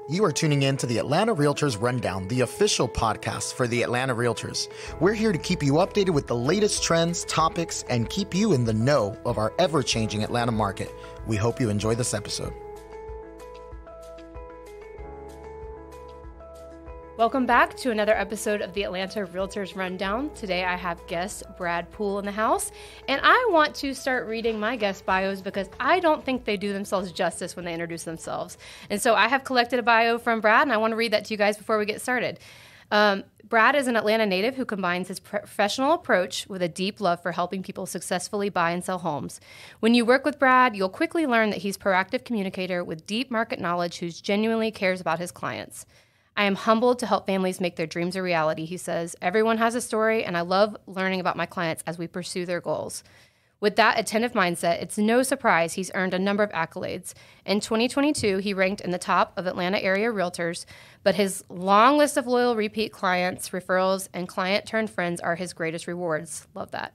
You are tuning in to the Atlanta Realtors Rundown, the official podcast for the Atlanta Realtors. We're here to keep you updated with the latest trends, topics, and keep you in the know of our ever-changing Atlanta market. We hope you enjoy this episode. Welcome back to another episode of the Atlanta Realtors Rundown. Today I have guest Brad Poole in the house, and I want to start reading my guest bios because I don't think they do themselves justice when they introduce themselves. And so I have collected a bio from Brad, and I want to read that to you guys before we get started. Brad is an Atlanta native who combines his professional approach with a deep love for helping people successfully buy and sell homes. When you work with Brad, you'll quickly learn that he's a proactive communicator with deep market knowledge who genuinely cares about his clients. I am humbled to help families make their dreams a reality, he says. Everyone has a story, and I love learning about my clients as we pursue their goals. With that attentive mindset, it's no surprise he's earned a number of accolades. In 2022, he ranked in the top of Atlanta area realtors, but his long list of loyal repeat clients, referrals, and client-turned-friends are his greatest rewards. Love that.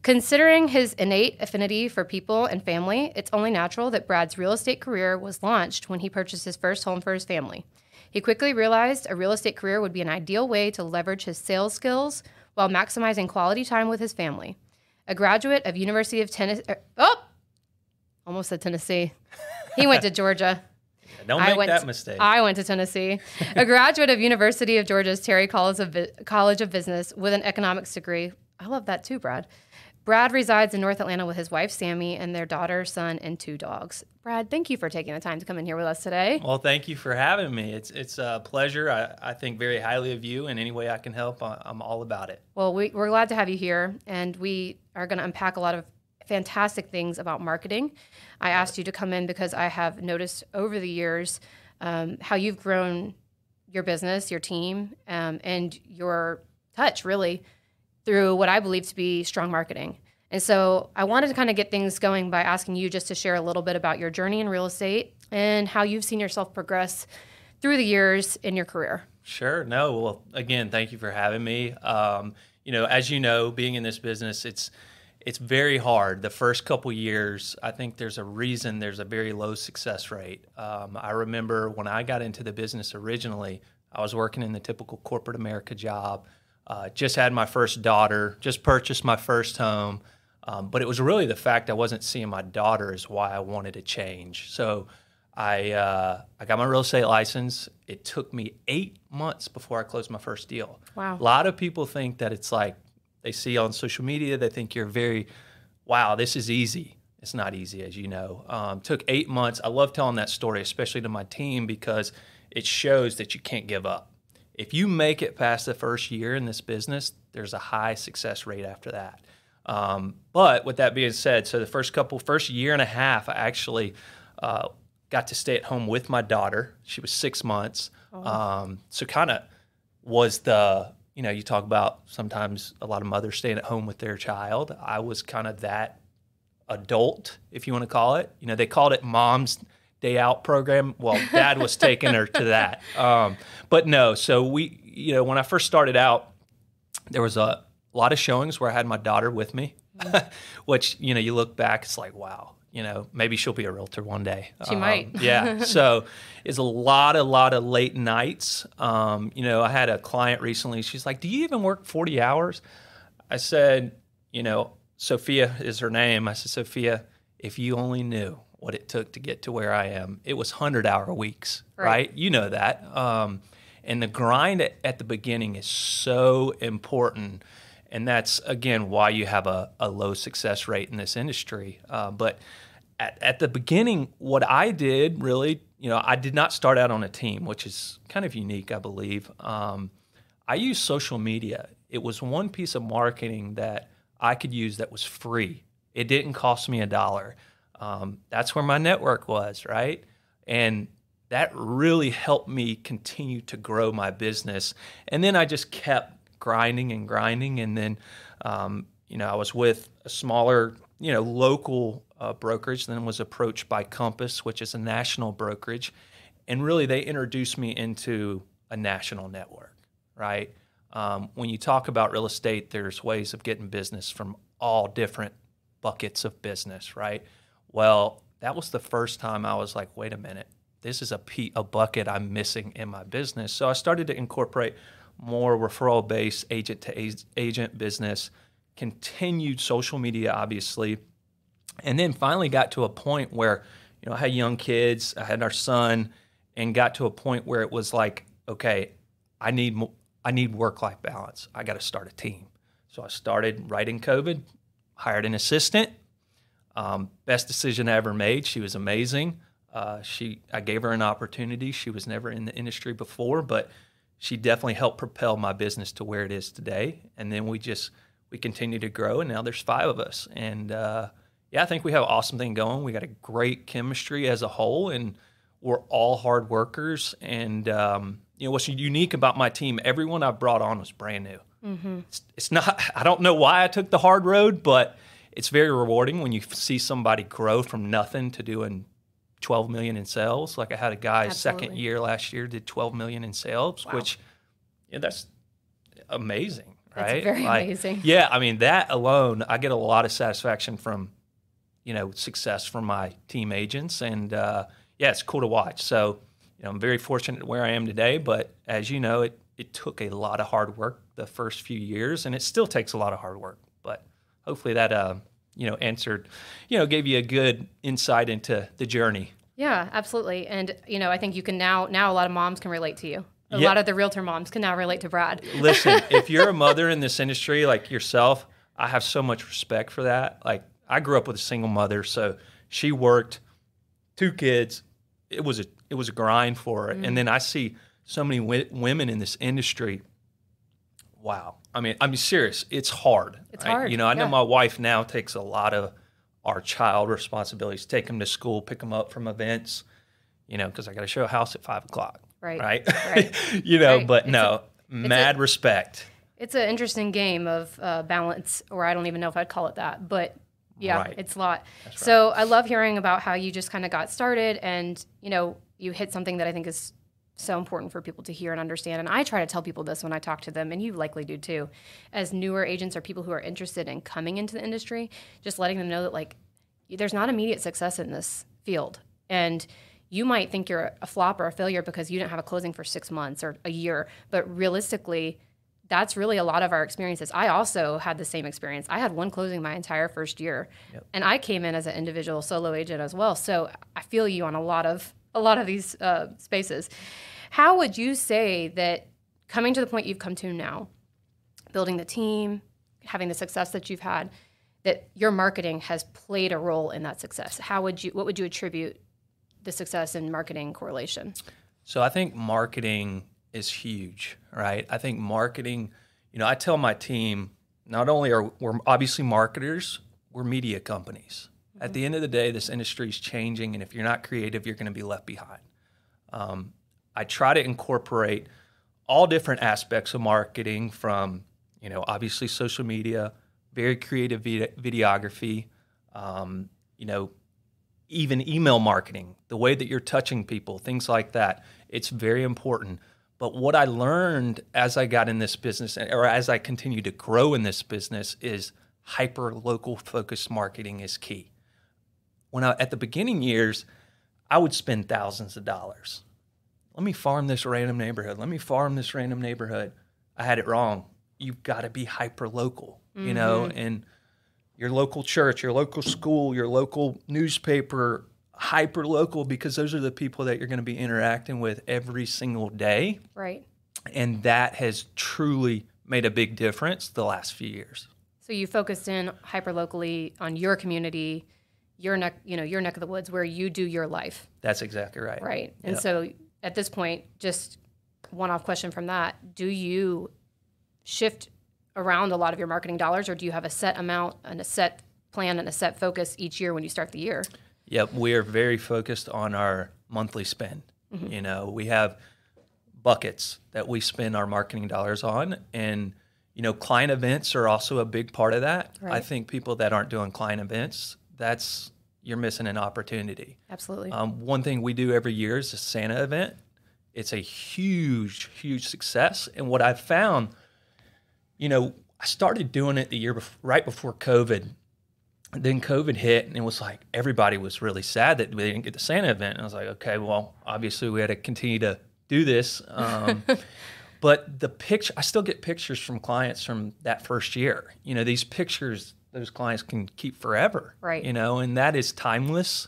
Considering his innate affinity for people and family, it's only natural that Brad's real estate career was launched when he purchased his first home for his family. He quickly realized a real estate career would be an ideal way to leverage his sales skills while maximizing quality time with his family. A graduate of University of Tennessee, almost said Tennessee. He went to Georgia. Don't make that mistake. I went to Tennessee. A graduate of University of Georgia's Terry College of Business with an economics degree. I love that too, Brad. Brad resides in North Atlanta with his wife, Sammy, and their daughter, son, and 2 dogs. Brad, thank you for taking the time to come in here with us today. Well, thank you for having me. It's a pleasure. I think very highly of you, and any way I can help, I'm all about it. Well, we're glad to have you here, and we are going to unpack a lot of fantastic things about marketing. I asked you to come in because I have noticed over the years how you've grown your business, your team, and your touch, really, through what I believe to be strong marketing. And so I wanted to kind of get things going by asking you just to share a little bit about your journey in real estate and how you've seen yourself progress through the years in your career. Sure. No. Well, again, thank you for having me. As you know, being in this business, it's very hard. The first couple years, I think there's a reason there's a very low success rate. I remember when I got into the business originally, I was working in the typical corporate America job. Just had my first daughter, just purchased my first home. But it was really the fact I wasn't seeing my daughter is why I wanted to change. So I got my real estate license. It took me 8 months before I closed my first deal. Wow. A lot of people think that it's like they see on social media, they think you're wow, this is easy. It's not easy, as you know. Took 8 months. I love telling that story, especially to my team, because it shows that you can't give up. If you make it past the first year in this business, there's a high success rate after that. But with that being said, so the first year and a half, I actually got to stay at home with my daughter. She was 6 months. Oh. So kind of was you talk about sometimes a lot of mothers staying at home with their child. I was kind of that adult, if you want to call it. They called it Mom's Day Out program. Well, Dad was taking her to that. But no, so when I first started out, there was a lot of showings where I had my daughter with me, which, you look back, it's like, wow, maybe she'll be a realtor one day. She might. Yeah. So it's a lot of late nights. I had a client recently. She's like, do you even work 40 hours? I said, Sophia is her name. I said, Sophia, if you only knew what it took to get to where I am. It was 100-hour weeks, right? You know that. And the grind at the beginning is so important. And that's, again, why you have a low success rate in this industry. But at the beginning, what I did really, I did not start out on a team, which is kind of unique, I believe. I used social media. It was one piece of marketing that I could use that was free. It didn't cost me $1. That's where my network was, right? And that really helped me continue to grow my business. And then I just kept grinding. And then, I was with a smaller, local brokerage, then was approached by Compass, which is a national brokerage. And really they introduced me into a national network, right? When you talk about real estate, there's ways of getting business from all different buckets of business, right? Well, that was the first time I was like, wait a minute, this is a bucket I'm missing in my business. So I started to incorporate more referral-based agent-to-agent business, continued social media, obviously, and then finally got to a point where, I had young kids, I had our son, and got to a point where it was like, okay, I need work-life balance. I got to start a team. So I started right in COVID, hired an assistant. Best decision I ever made. She was amazing. I gave her an opportunity. She was never in the industry before, but she definitely helped propel my business to where it is today. And then we continue to grow, and now there's 5 of us. And I think we have an awesome thing going. We got a great chemistry as a whole, and we're all hard workers. And what's unique about my team, everyone I brought on was brand new. Mm-hmm. It's not, I don't know why I took the hard road, but it's very rewarding when you see somebody grow from nothing to doing 12 million in sales. Like I had a guy second year last year did 12 million in sales, which that's amazing, right? That's very amazing. Yeah, I mean that alone, I get a lot of satisfaction from, success from my team agents, and it's cool to watch. So, I'm very fortunate where I am today, but as you know, it took a lot of hard work the first few years, and it still takes a lot of hard work. But hopefully that answered, gave you a good insight into the journey. Yeah, absolutely. And I think you can now a lot of moms can relate to you. A lot of the realtor moms can now relate to Brad. Listen, if you're a mother in this industry like yourself, I have so much respect for that. Like I grew up with a single mother, so she worked, 2 kids. It was a grind for her. Mm-hmm. And then I see so many women in this industry. Wow. I mean, I'm serious. It's hard. It's hard. I know my wife now takes a lot of our child responsibilities, take them to school, pick them up from events, because I got to show a house at 5:00. Right. Right. Right. But mad respect. It's an interesting game of balance, or I don't even know if I'd call it that, but it's a lot. That's right. So I love hearing about how you just kind of got started, and, you hit something that I think is so important for people to hear and understand. And I try to tell people this when I talk to them, and you likely do too, as newer agents or people who are interested in coming into the industry, just letting them know that like there's not immediate success in this field. And you might think you're a flop or a failure because you didn't have a closing for 6 months or a year, but realistically, that's really a lot of our experiences. I also had the same experience. I had 1 closing my entire first year, and I came in as an individual solo agent as well. So I feel you on a lot of these spaces. How would you say that coming to the point you've come to now, building the team, having the success that you've had, that your marketing has played a role in that success? What would you attribute the success in marketing correlation? So I think marketing is huge, right? I think marketing, I tell my team, not only we're obviously marketers, we're media companies. Mm-hmm. At the end of the day, this industry is changing, and if you're not creative, you're going to be left behind. I try to incorporate all different aspects of marketing from, obviously social media, very creative videography, even email marketing, the way that you're touching people, things like that. It's very important. But what I learned as I got in this business, or as I continue to grow in this business, is hyper-local focused marketing is key. At the beginning years, I would spend thousands of dollars. Let me farm this random neighborhood. I had it wrong. You've got to be hyper-local, and your local church, your local school, your local newspaper, hyper-local, because those are the people that you're going to be interacting with every single day. Right. And that has truly made a big difference the last few years. So you focused in hyper-locally on your community, your neck of the woods where you do your life. That's exactly right. Right. And so at this point, just one-off question from that, do you shift around a lot of your marketing dollars, or do you have a set amount and a set plan and a set focus each year when you start the year? Yep, we are very focused on our monthly spend. Mm-hmm. We have buckets that we spend our marketing dollars on, and client events are also a big part of that. Right. I think people that aren't doing client events, you're missing an opportunity. Absolutely. One thing we do every year is a Santa event. It's a huge, huge success. And what I've found, I started doing it the year right before COVID, then COVID hit, and it was like everybody was really sad that we didn't get the Santa event. And I was like, okay, well, obviously we had to continue to do this. But the picture, I still get pictures from clients from that first year. You know, these pictures, those clients can keep forever. Right. You know, and that is timeless.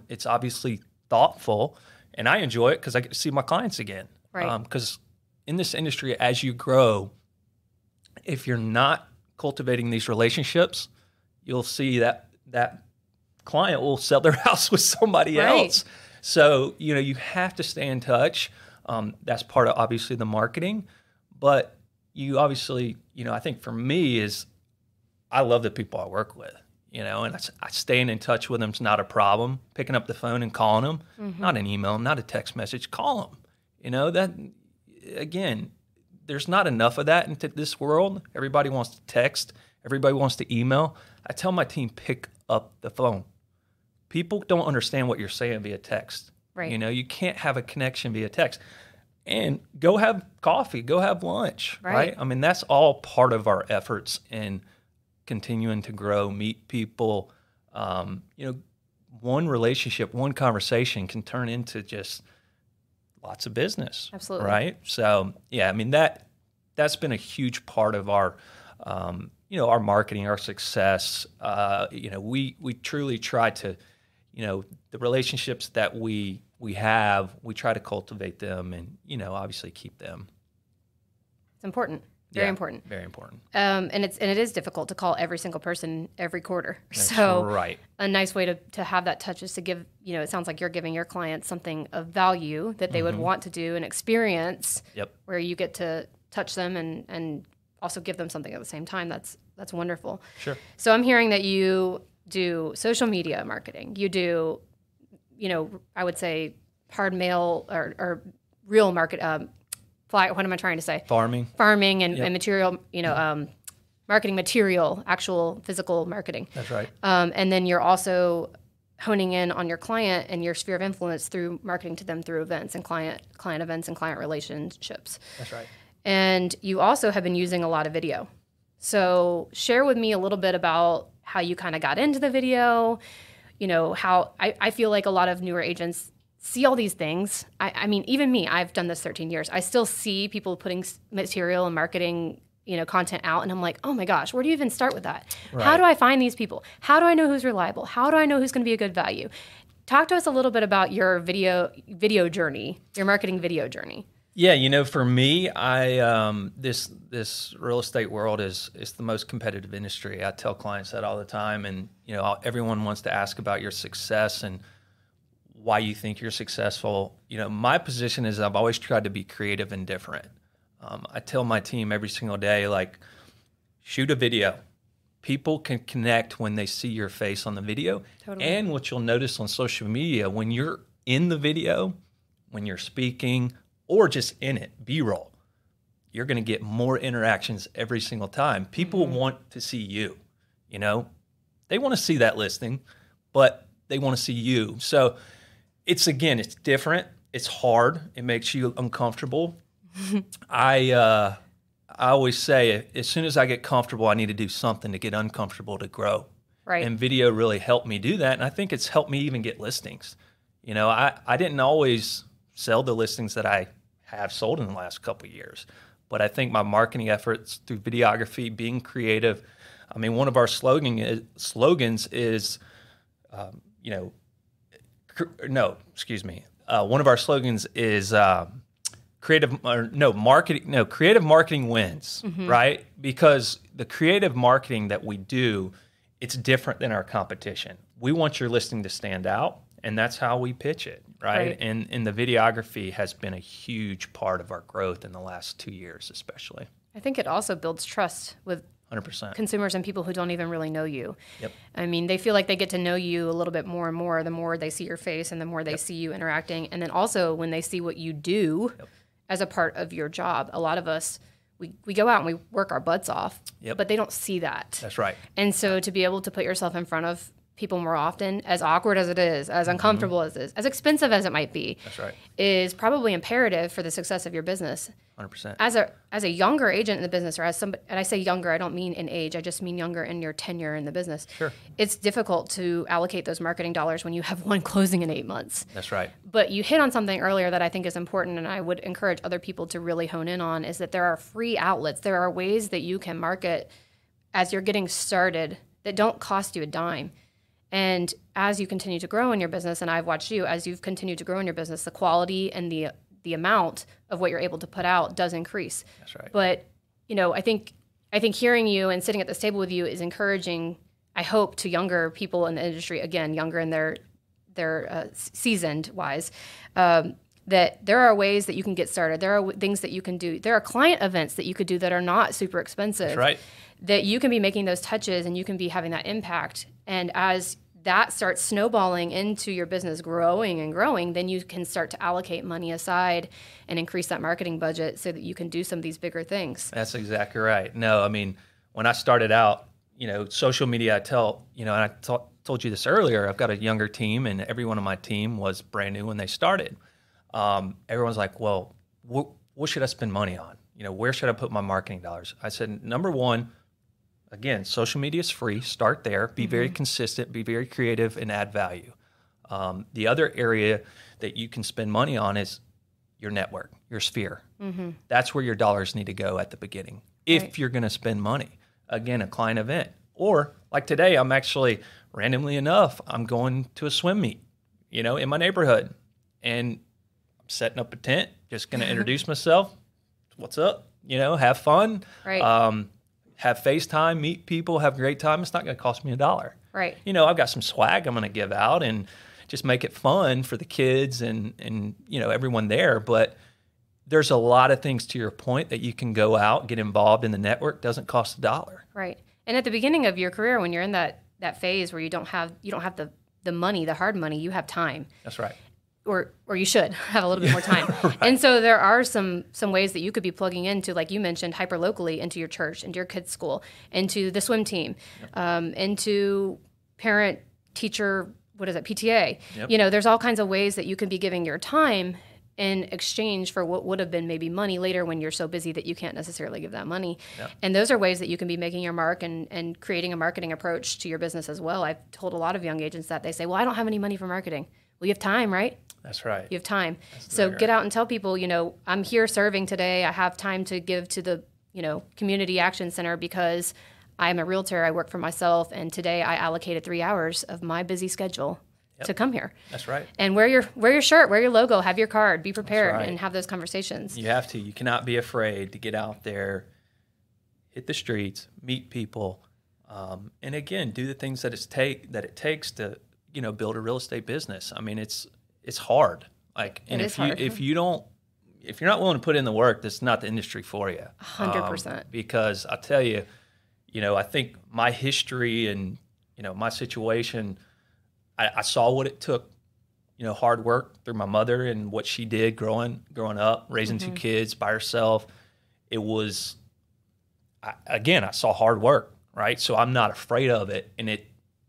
It's obviously thoughtful, and I enjoy it because I get to see my clients again. Right. Because in this industry, as you grow, if you're not cultivating these relationships, you'll see that client will sell their house with somebody else. So, you know, you have to stay in touch. That's part of obviously the marketing, but you obviously, you know, I think for me is I love the people I work with, you know, and I staying in touch with them is not a problem. Picking up the phone and calling them, not an email, not a text message, call them. You know, that again, there's not enough of that in this world. Everybody wants to text. Everybody wants to email. I tell my team, pick up the phone. People don't understand what you're saying via text. Right. You know, you can't have a connection via text. And go have coffee, go have lunch, right? I mean, that's all part of our efforts in continuing to grow, meet people. You know, one relationship, one conversation can turn into just lots of business. Absolutely. Right? So, yeah, I mean, that's been a huge part of our, you know, our marketing, our success. You know, we truly try to, you know, the relationships that we have, we try to cultivate them and, you know, obviously keep them. It's important. Very important. Very important. And it is difficult to call every single person every quarter. That's so right. A nice way to have that touch is to give, you know, it sounds like you're giving your clients something of value that they would want to do and experience. Yep. Where you get to touch them and also give them something at the same time. That's wonderful. Sure. So I'm hearing that you do social media marketing. You do, you know, I would say hard mail or real market, what am I trying to say? Farming and material, you know, marketing material, actual physical marketing. That's right. And then you're also honing in on your client and your sphere of influence through marketing to them through events and client events and client relationships. That's right. And you also have been using a lot of video. So share with me a little bit about how you kind of got into the video, you know, how I feel like a lot of newer agents see all these things. I mean, even me, I've done this 13 years. I still see people putting material and marketing, you know, content out. And I'm like, oh my gosh, where do you even start with that? Right. How do I find these people? How do I know who's reliable? How do I know who's going to be a good value? Talk to us a little bit about your video journey, your marketing video journey. Yeah, you know, for me, this real estate world is the most competitive industry. I tell clients that all the time, and you know, everyone wants to ask about your success and why you think you're successful. You know, my position is I've always tried to be creative and different. I tell my team every single day, like, shoot a video. People can connect when they see your face on the video. Totally. And what you'll notice on social media, when you're in the video, when you're speaking, or just in it, B-roll, you're going to get more interactions every single time. People want to see you, you know. They want to see that listing, but they want to see you. So it's different. It's hard. It makes you uncomfortable. I always say, as soon as I get comfortable, I need to do something to get uncomfortable to grow. Right. And video really helped me do that. And I think it's helped me even get listings. You know, I didn't always sell the listings that I have sold in the last couple of years. But I think my marketing efforts through videography, being creative, I mean, one of our slogans is, one of our slogans is creative marketing wins, right? Because the creative marketing that we do, it's different than our competition. We want your listing to stand out, and that's how we pitch it, right? And the videography has been a huge part of our growth in the last 2 years, especially. I think it also builds trust with 100%. Consumers and people who don't even really know you. Yep. I mean, they feel like they get to know you a little bit more and more the more they see your face and the more they see you interacting. And then also when they see what you do as a part of your job. A lot of us, we go out and we work our butts off, but they don't see that. That's right. And so to be able to put yourself in front of people more often, as awkward as it is, as uncomfortable as it is, as expensive as it might be. That's right. Is probably imperative for the success of your business. 100%. As a younger agent in the business, or as somebody, and I say younger, I don't mean in age, I just mean younger in your tenure in the business. Sure. It's difficult to allocate those marketing dollars when you have one closing in 8 months. That's right. But you hit on something earlier that I think is important, and I would encourage other people to really hone in on, is that there are free outlets. There are ways that you can market as you're getting started that don't cost you a dime. And as you continue to grow in your business, and I've watched you, as you've continued to grow in your business, the quality and the amount of what you're able to put out does increase. That's right. But, I think hearing you and sitting at this table with you is encouraging, I hope, to younger people in the industry, again, younger in their seasoned wise, that there are ways that you can get started. There are things that you can do. There are client events that you could do that are not super expensive. That's right. That you can be making those touches and you can be having that impact. And as that starts snowballing into your business growing and growing, then you can start to allocate money aside and increase that marketing budget so that you can do some of these bigger things. That's exactly right. No, I mean, when I started out, social media, I tell, and I told you this earlier, I've got a younger team, and everyone on my team was brand new when they started. Everyone's like, well, what should I spend money on? Where should I put my marketing dollars? I said, number one, again, social media is free. Start there. Be very consistent. Be very creative and add value. The other area that you can spend money on is your network, your sphere. That's where your dollars need to go at the beginning if you're going to spend money. Again, a client event. Or like today, I'm actually, randomly enough, I'm going to a swim meet, in my neighborhood. And I'm setting up a tent, just going to introduce myself. What's up? Have fun. Right. Have FaceTime, meet people, have a great time. It's not going to cost me $1. Right. I've got some swag I'm going to give out and just make it fun for the kids and everyone there. But there's a lot of things, to your point, that you can go out, get involved in the network. Doesn't cost $1. Right. And at the beginning of your career, when you're in that phase where you don't have the money, the hard money, you have time. That's right. Or you should have a little bit more time. Right. And so there are some ways that you could be plugging into, like you mentioned, hyper locally, into your church, into your kids' school, into the swim team, into parent teacher, PTA. Yep. There's all kinds of ways that you can be giving your time in exchange for what would have been maybe money later when you're so busy that you can't necessarily give that money. Yep. And those are ways that you can be making your mark and creating a marketing approach to your business as well. I've told a lot of young agents that. They say, well, I don't have any money for marketing. Well, you have time, right? That's right. You have time. So get out and tell people, I'm here serving today. I have time to give to the, Community Action Center because I'm a realtor. I work for myself. And today I allocated 3 hours of my busy schedule to come here. That's right. And wear your shirt, wear your logo, have your card, be prepared, and have those conversations. You have to. You cannot be afraid to get out there, hit the streets, meet people, and again, do the things that it takes to, build a real estate business. I mean, it's hard. And if you're not willing to put in the work, that's not the industry for you. 100%. Because I'll tell you, I think my history and, my situation, I saw what it took, hard work through my mother and what she did growing up, raising 2 kids by herself. It was, I saw hard work, right? So I'm not afraid of it. And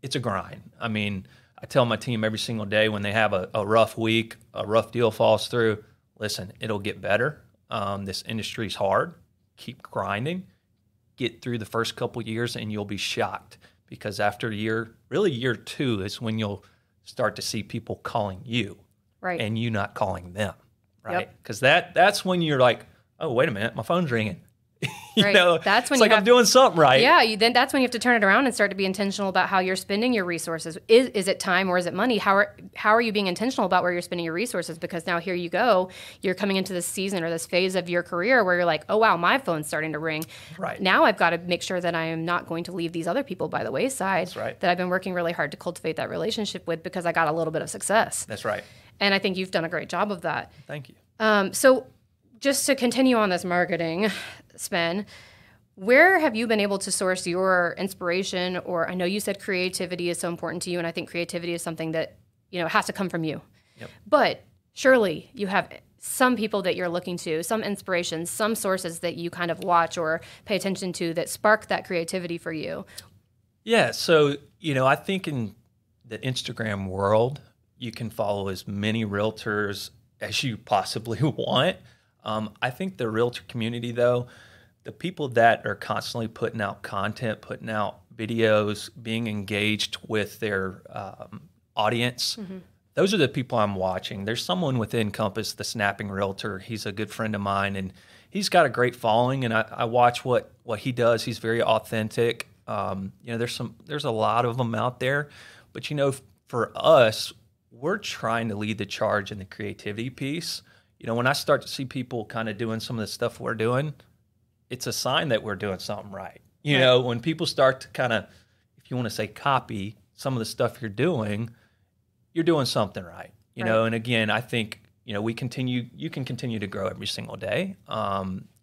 it's a grind. I mean, I tell my team every single day when they have a rough week, a rough deal falls through, listen, it'll get better. This industry's hard. Keep grinding. Get through the first couple years and you'll be shocked, because after year 2 is when you'll start to see people calling you, right, and you not calling them, right? Because that's when you're like, oh, wait a minute, my phone's ringing. That's when I'm doing something right. Yeah, then that's when you have to turn it around and start to be intentional about how you're spending your resources. Is it time or is it money? How are you being intentional about where you're spending your resources? Because now here you go, you're coming into this season or this phase of your career where you're like, oh wow, my phone's starting to ring. Right. Now I've got to make sure that I am not going to leave these other people by the wayside. That's right. That I've been working really hard to cultivate that relationship with because I got a little bit of success. That's right. And I think you've done a great job of that. Thank you. So just to continue on this marketing spin, where have you been able to source your inspiration? Or I know you said creativity is so important to you, and I think creativity is something that, has to come from you. Yep. But surely you have some people that you're looking to, some inspirations, some sources that you kind of watch or pay attention to that spark that creativity for you. Yeah, so, I think in the Instagram world, you can follow as many realtors as you possibly want. I think the realtor community, though, the people that are constantly putting out content, putting out videos, being engaged with their audience, those are the people I'm watching. There's someone within Compass, the Snapping Realtor. He's a good friend of mine, and he's got a great following, and I watch what he does. He's very authentic. There's a lot of them out there, but for us, we're trying to lead the charge in the creativity piece. When I start to see people kind of doing some of the stuff we're doing, it's a sign that we're doing something right. When people start to kind of, if you want to say copy some of the stuff you're doing something right. And again, I think, you can continue to grow every single day.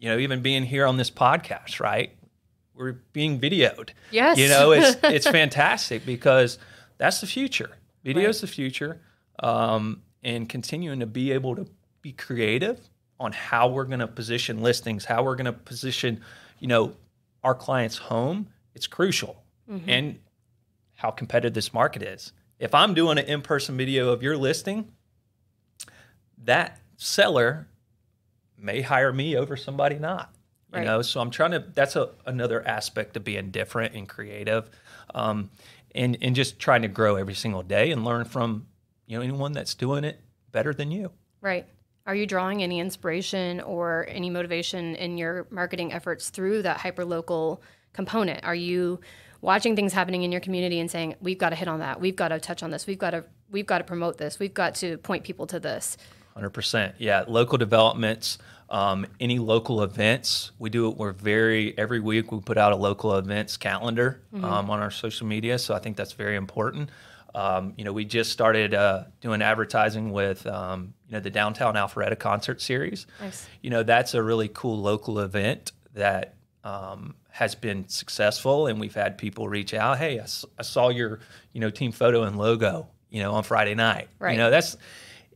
Even being here on this podcast, right? We're being videoed. Yes. It's fantastic because that's the future. Video is the future. And continuing to be able to be creative on how we're going to position listings, how we're going to position, our client's home, it's crucial. And how competitive this market is. If I'm doing an in-person video of your listing, that seller may hire me over somebody not. So I'm trying to, that's another aspect of being different and creative, and just trying to grow every single day and learn from, anyone that's doing it better than you. Right. Are you drawing any inspiration or any motivation in your marketing efforts through that hyperlocal component? Are you watching things happening in your community and saying, we've got to hit on that, we've got to touch on this, we've got to promote this, we've got to point people to this? 100%. Yeah. Local developments, any local events, we do it. Every week we put out a local events calendar on our social media. So I think that's very important. We just started doing advertising with, the Downtown Alpharetta concert series. Nice. That's a really cool local event that has been successful, and we've had people reach out. Hey, I saw your, team photo and logo, on Friday night. Right. That's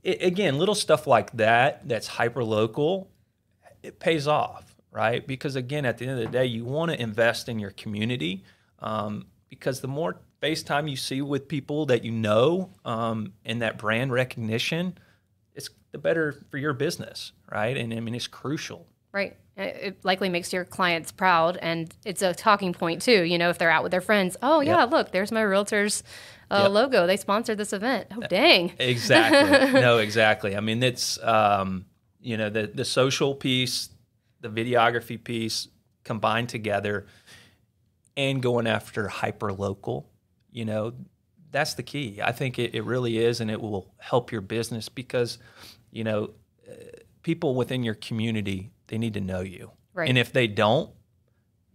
again, little stuff like that. That's hyper local. It pays off, right? Because again, at the end of the day, you want to invest in your community, because the more face time you see with people that and that brand recognition, it's the better for your business, right? And I mean, it's crucial. Right. It likely makes your clients proud, and it's a talking point too. If they're out with their friends, oh yeah, look, there's my realtor's logo. They sponsored this event. Oh dang. Exactly. No, exactly. I mean, it's the social piece, the videography piece combined together, and going after hyper local. That's the key. I think it really is, and it will help your business because, people within your community, they need to know you. Right. And if they don't,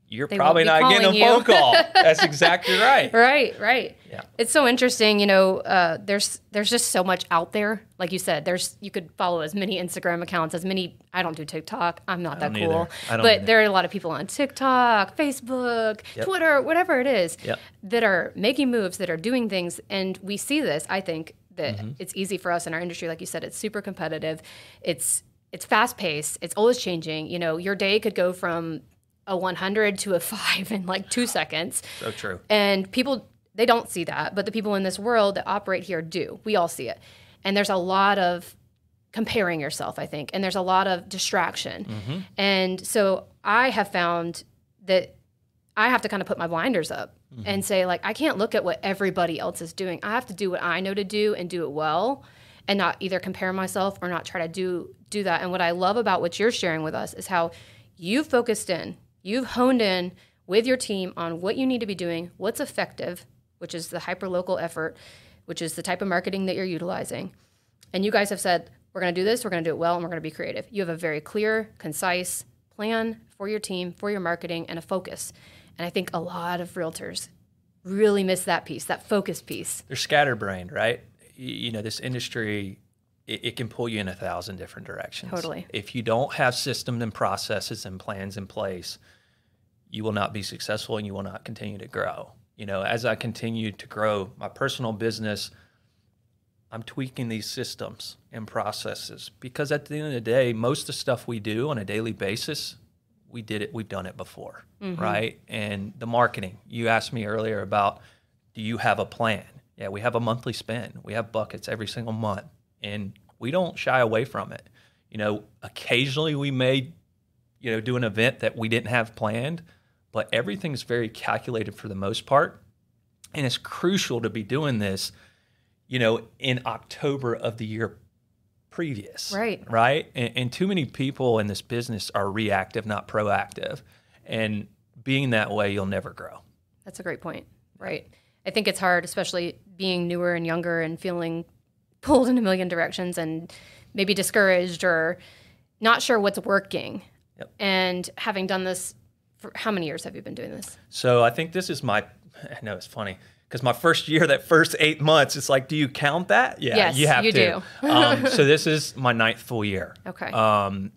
you're probably not getting a phone call. That's exactly right. Right. Yeah. It's so interesting. There's just so much out there. Like you said, you could follow as many Instagram accounts, I don't do TikTok. I'm not that cool. But there are a lot of people on TikTok, Facebook, Twitter, whatever it is, that are making moves, that are doing things. And we see this, I think, that it's easy for us in our industry. Like you said, it's super competitive. It's fast paced. It's always changing. Your day could go from a 100 to a 5 in like 2 seconds. So true. And people, they don't see that, but the people in this world that operate here do. We all see it. And there's a lot of comparing yourself, I think, and there's a lot of distraction. And so I have found that I have to kind of put my blinders up and say, like, I can't look at what everybody else is doing. I have to do what I know to do and do it well, and not either compare myself or not try to do that. And what I love about what you're sharing with us is how you've focused in, you've honed in with your team on what you need to be doing, what's effective, which is the hyper-local effort, which is the type of marketing that you're utilizing. And you guys have said, we're going to do this, we're going to do it well, and we're going to be creative. You have a very clear, concise plan for your team, for your marketing, and a focus. And I think a lot of realtors really miss that piece, that focus piece. They're scatterbrained, right? This industry, it can pull you in 1,000 different directions. Totally. If you don't have systems and processes and plans in place, you will not be successful and you will not continue to grow. As I continue to grow my personal business, I'm tweaking these systems and processes because at the end of the day, most of the stuff we do on a daily basis, we've done it before, right? And the marketing, you asked me earlier about, do you have a plan? Yeah, we have a monthly spend. We have buckets every single month, and we don't shy away from it. Occasionally we may, do an event that we didn't have planned, but everything's very calculated for the most part. And it's crucial to be doing this, in October of the year previous. Right. And too many people in this business are reactive, not proactive. And being that way, you'll never grow. That's a great point. Right. I think it's hard, especially being newer and younger and feeling pulled in a million directions and maybe discouraged or not sure what's working. Yep. And having done this, for how many years have you been doing this? So I think this is I know it's funny because my first year, that first 8 months, it's like, do you count that? Yeah, yes, you have you to. do. So this is my 9th full year. Okay. And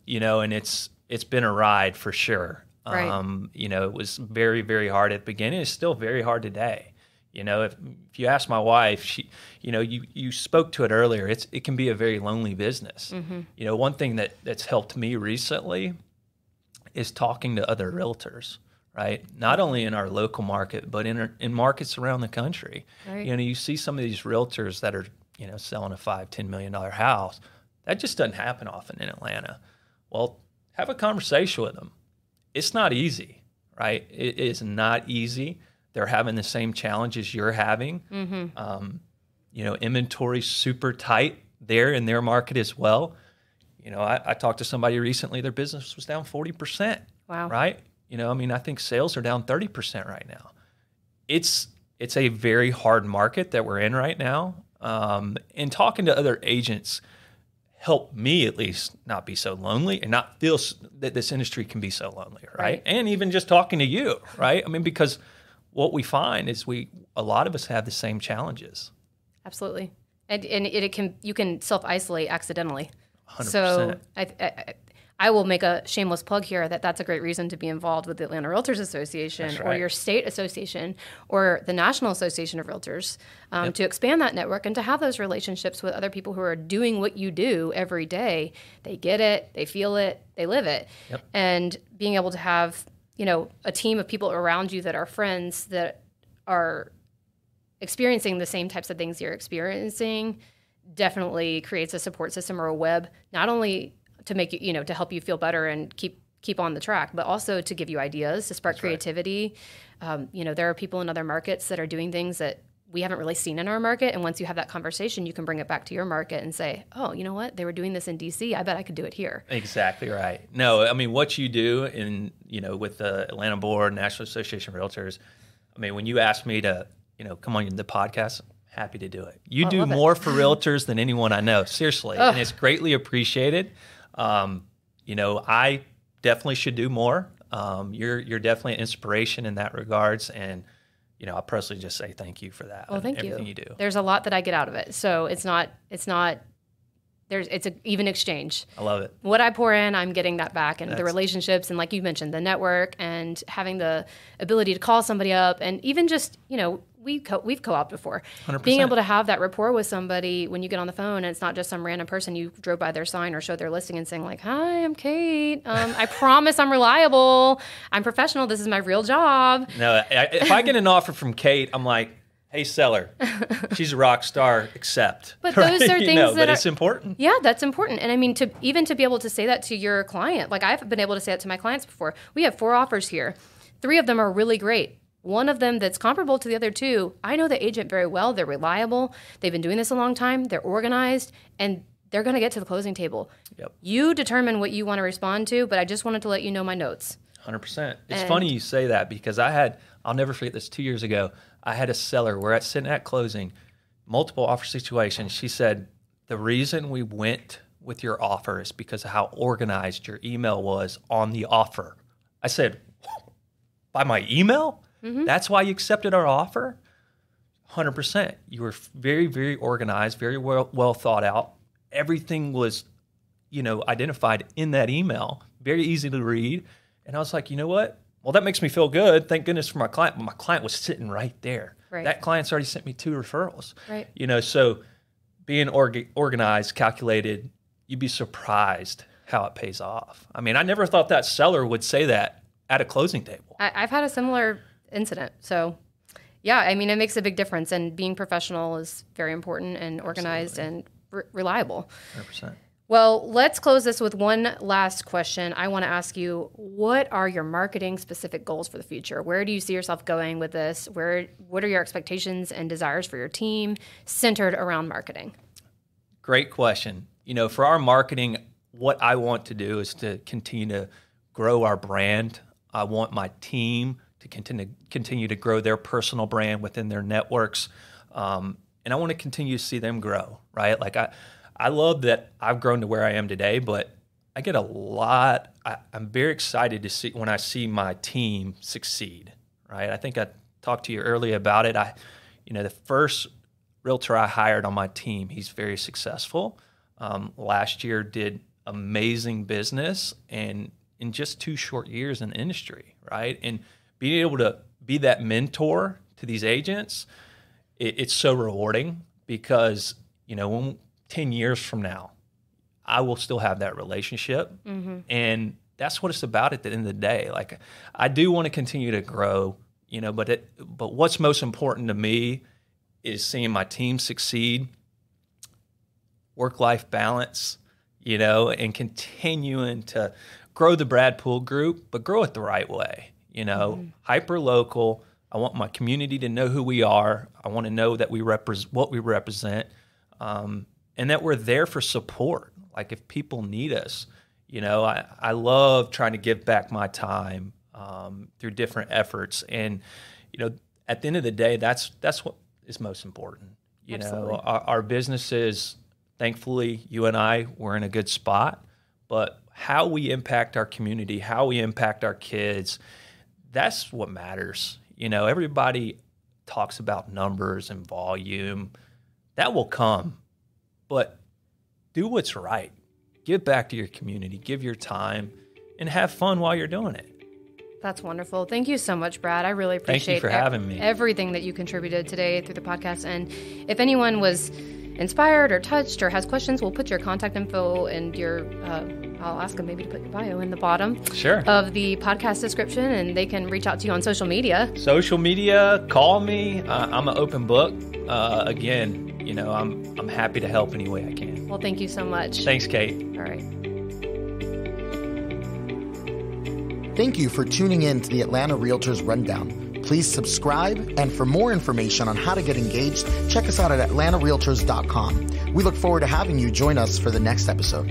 it's been a ride for sure. Right. It was very, very hard at the beginning. It's still very hard today. If you ask my wife, she, you spoke to it earlier. It can be a very lonely business. Mm-hmm. One thing that's helped me recently is talking to other realtors, right? Not only in our local market, but in markets around the country. Right. You see some of these realtors that are, selling a $5-10 million house. That just doesn't happen often in Atlanta. Well, have a conversation with them. It's not easy, right? It is not easy. They're having the same challenges you're having. Mm-hmm. Inventory's super tight there in their market as well. I talked to somebody recently, their business was down 40%. Wow. Right? I think sales are down 30% right now. It's a very hard market that we're in right now. And talking to other agents helped me at least not be so lonely and not feel that this industry can be so lonely, right? And even just talking to you, right? Because what we find is a lot of us have the same challenges. Absolutely. And you can self-isolate accidentally. 100%. So I will make a shameless plug here that's a great reason to be involved with the Atlanta Realtors Association or your state association or the National Association of Realtors to expand that network and to have those relationships with other people who are doing what you do every day. They get it, they feel it, they live it. Yep. And being able to have, a team of people around you that are friends that are experiencing the same types of things you're experiencing definitely creates a support system or a web, not only to make you, to help you feel better and keep on the track, but also to give you ideas, to spark creativity. There are people in other markets that are doing things that we haven't really seen in our market. And once you have that conversation, you can bring it back to your market and say, oh, you know what? They were doing this in DC. I bet I could do it here. Exactly right. No, what you do with the Atlanta Board, National Association of Realtors, when you asked me to, come on the podcast, happy to do it. You do more for realtors than anyone I know, seriously. And it's greatly appreciated. I definitely should do more. You're definitely an inspiration in that regards. And, I personally just say thank you for that. Well, thank everything you do. There's a lot that I get out of it. So it's an even exchange. I love it. What I pour in, I'm getting that back. And the relationships and like you mentioned, the network and having the ability to call somebody up and even just, we've co-opted before. 100%. Being able to have that rapport with somebody when you get on the phone and it's not just some random person you drove by their sign or showed their listing and saying like, hi, I'm Kate. I promise I'm reliable. I'm professional. This is my real job. No, if I get an offer from Kate, I'm like, hey, seller, she's a rock star, accept. But those are things that it's important. Yeah, that's important. And to be able to say that to your client, like I've been able to say that to my clients before. We have 4 offers here. 3 of them are really great. One of them that's comparable to the other 2, I know the agent very well. They're reliable. They've been doing this a long time. They're organized, and they're going to get to the closing table. Yep. You determine what you want to respond to, but I just wanted to let you know my notes. 100%. It's funny you say that because I'll never forget this 2 years ago. I had a seller, we're sitting at closing, multiple offer situations. She said, the reason we went with your offer is because of how organized your email was on the offer. I said, by my email? Mm-hmm. That's why you accepted our offer? 100%. You were very, very organized, very well thought out. Everything was, identified in that email, very easy to read. And I was like, you know what? Well, that makes me feel good. Thank goodness for my client. But my client was sitting right there. Right. That client's already sent me 2 referrals. Right. So being organized, calculated, you'd be surprised how it pays off. I never thought that seller would say that at a closing table. I've had a similar incident. So Yeah, I mean, it makes a big difference, and being professional is very important and organized and reliable. 100%. Well, let's close this with one last question. I want to ask you, what are your marketing specific goals for the future? Where do you see yourself going with this? What are your expectations and desires for your team centered around marketing? Great question. For our marketing, what I want to do is to continue to grow our brand. I want my team to continue to grow their personal brand within their networks. And I want to continue to see them grow, right? Like I love that I've grown to where I am today, but I get a lot. I'm very excited to see when I see my team succeed, right? I think I talked to you earlier about it. The first realtor I hired on my team, he's very successful. Last year did amazing business and in just 2 short years in the industry, right? And being able to be that mentor to these agents, it's so rewarding because, when 10 years from now, I will still have that relationship. Mm-hmm. And that's what it's about at the end of the day. Like, I do want to continue to grow, but what's most important to me is seeing my team succeed, work-life balance, and continuing to grow the Brad Poole group, but grow it the right way, hyper-local. I want my community to know who we are. I want to know that we represent what we represent. And that we're there for support. Like if people need us, I love trying to give back my time through different efforts. And, at the end of the day, that's what is most important. Our businesses, thankfully, you and I, we're in a good spot. But how we impact our community, how we impact our kids, that's what matters. Everybody talks about numbers and volume. That will come. But do what's right. Give back to your community. Give your time and have fun while you're doing it. That's wonderful. Thank you so much, Brad. I really appreciate Thank you for having me. Everything that you contributed today through the podcast. And if anyone was inspired or touched or has questions, we'll put your contact info and I'll ask them maybe to put your bio in the bottom of the podcast description, and they can reach out to you on social media. Social media, call me. I'm an open book. Again, I'm happy to help any way I can. Well, thank you so much. Thanks, Kate. All right. Thank you for tuning in to the Atlanta Realtors Rundown. Please subscribe, and for more information on how to get engaged, check us out at atlantarealtors.com. We look forward to having you join us for the next episode.